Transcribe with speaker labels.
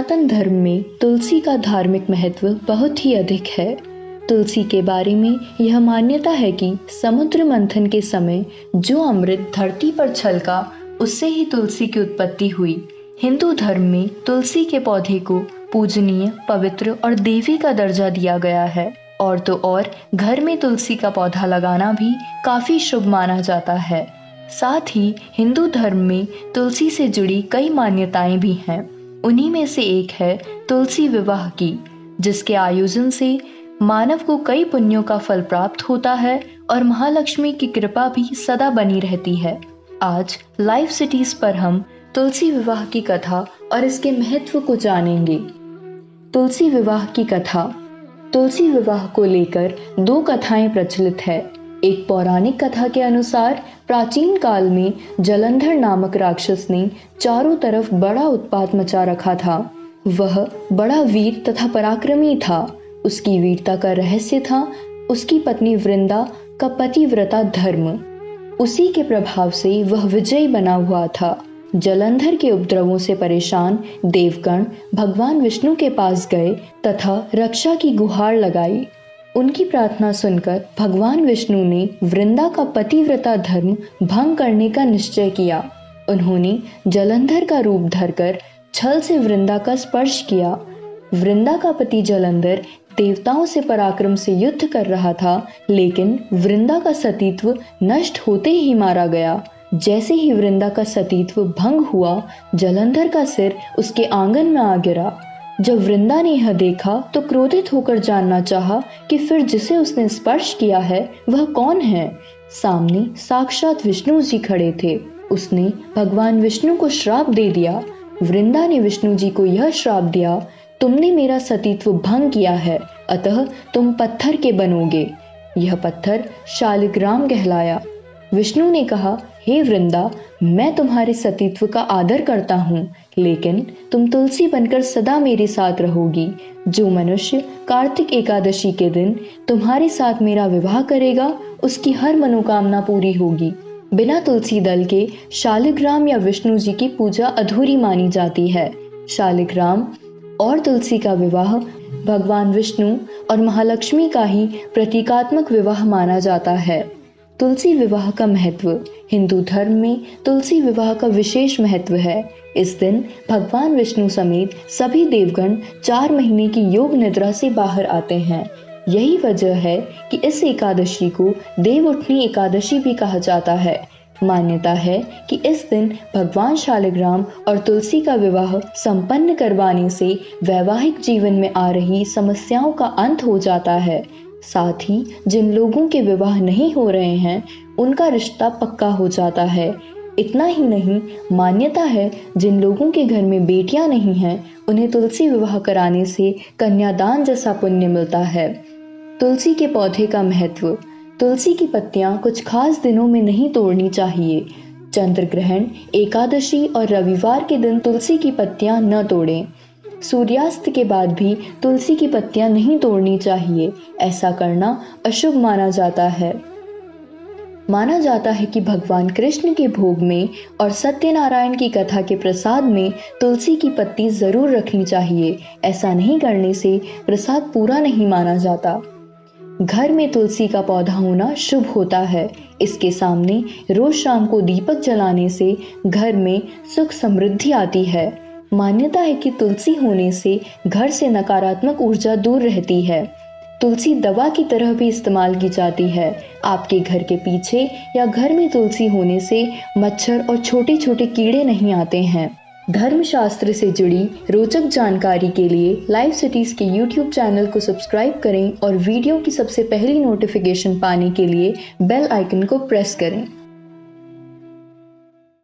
Speaker 1: सनातन धर्म में तुलसी का धार्मिक महत्व बहुत ही अधिक है। तुलसी के बारे में यह मान्यता है कि समुद्र मंथन के समय जो अमृत धरती पर छलका, उससे ही तुलसी की उत्पत्ति हुई। हिंदू धर्म में तुलसी के पौधे को पूजनीय, पवित्र और देवी का दर्जा दिया गया है। और तो और घर में तुलसी का पौधा लगाना भी काफी शुभ माना जाता है। साथ ही हिंदू धर्म में तुलसी से जुड़ी कई मान्यताएं भी हैं। उन्हीं में से एक है तुलसी विवाह की, जिसके आयोजन से मानव को कई पुण्यों का फल प्राप्त होता है और महालक्ष्मी की कृपा भी सदा बनी रहती है। आज लाइव सिटीज पर हम तुलसी विवाह की कथा और इसके महत्व को जानेंगे। तुलसी विवाह की कथा। तुलसी विवाह को लेकर दो कथाएं प्रचलित है। एक पौराणिक कथा के अनुसार प्राचीन काल में जलंधर नामक राक्षस ने चारों तरफ बड़ा उत्पात मचा रखा था। वह बड़ा वीर तथा पराक्रमी था। उसकी वीरता का रहस्य था उसकी पत्नी वृंदा का पतिव्रता धर्म। उसी के प्रभाव से वह विजयी बना हुआ था। जलंधर के उपद्रवों से परेशान देवगण भगवान विष्णु के पास गए तथा रक्षा की गुहार लगाई। उनकी प्रार्थना सुनकर भगवान विष्णु ने वृंदा का पतिव्रता धर्म भंग करने का निश्चय किया। उन्होंने जलंधर का रूप धरकर छल से वृंदा का स्पर्श किया। वृंदा का पति जलंधर देवताओं से पराक्रम से युद्ध कर रहा था, लेकिन वृंदा का सतीत्व नष्ट होते ही मारा गया। जैसे ही वृंदा का सतीत्व भंग हुआ, जलंधर का सिर उसके आंगन में आ गिरा। जब वृंदा ने यह देखा तो क्रोधित होकर जानना चाहा कि फिर जिसे उसने स्पर्श किया है वह कौन है। सामने साक्षात विष्णु जी खड़े थे। उसने भगवान विष्णु को श्राप दे दिया। वृंदा ने विष्णु जी को यह श्राप दिया, तुमने मेरा सतीत्व भंग किया है, अतः तुम पत्थर के बनोगे। यह पत्थर शालिग्राम कहलाया। विष्णु ने कहा, हे वृंदा, मैं तुम्हारे सतीत्व का आदर करता हूँ, लेकिन तुम तुलसी बनकर सदा मेरे साथ रहोगी। जो मनुष्य कार्तिक एकादशी के दिन तुम्हारे साथ मेरा विवाह करेगा, उसकी हर मनोकामना पूरी होगी। बिना तुलसी दल के शालिग्राम या विष्णु जी की पूजा अधूरी मानी जाती है। शालिग्राम और तुलसी का विवाह भगवान विष्णु और महालक्ष्मी का ही प्रतीकात्मक विवाह माना जाता है। तुलसी विवाह का महत्व। हिंदू धर्म में तुलसी विवाह का विशेष महत्व है। इस दिन भगवान विष्णु समेत सभी देवगण 4 महीने की योग निद्रा से बाहर आते हैं। यही वजह है कि इस एकादशी को देवउठनी एकादशी भी कहा जाता है। मान्यता है कि इस दिन भगवान शालिग्राम और तुलसी का विवाह संपन्न करवाने से वैवाहिक जीवन में आ रही समस्याओं का अंत हो जाता है। साथ ही जिन लोगों के विवाह नहीं हो रहे हैं, उनका रिश्ता पक्का हो जाता है। इतना ही नहीं, मान्यता है जिन लोगों के घर में बेटियां नहीं हैं, उन्हें तुलसी विवाह कराने से कन्यादान जैसा पुण्य मिलता है। तुलसी के पौधे का महत्व। तुलसी की पत्तियां कुछ खास दिनों में नहीं तोड़नी चाहिए। चंद्र ग्रहण, एकादशी और रविवार के दिन तुलसी की पत्तियां न तोड़ें। सूर्यास्त के बाद भी तुलसी की पत्तियां नहीं तोड़नी चाहिए। ऐसा करना अशुभ माना जाता है। माना जाता है कि भगवान कृष्ण के भोग में और सत्यनारायण की कथा के प्रसाद में तुलसी की पत्ती जरूर रखनी चाहिए। ऐसा नहीं करने से प्रसाद पूरा नहीं माना जाता। घर में तुलसी का पौधा होना शुभ होता है। इसके सामने रोज शाम को दीपक जलाने से घर में सुख समृद्धि आती है। मान्यता है कि तुलसी होने से घर से नकारात्मक ऊर्जा दूर रहती है। तुलसी दवा की तरह भी इस्तेमाल की जाती है। आपके घर के पीछे या घर में तुलसी होने से मच्छर और छोटे छोटे कीड़े नहीं आते हैं। धर्मशास्त्र से जुड़ी रोचक जानकारी के लिए लाइव सिटीज के YouTube चैनल को सब्सक्राइब करें और वीडियो की सबसे पहली नोटिफिकेशन पाने के लिए बेल आइकन को प्रेस करें।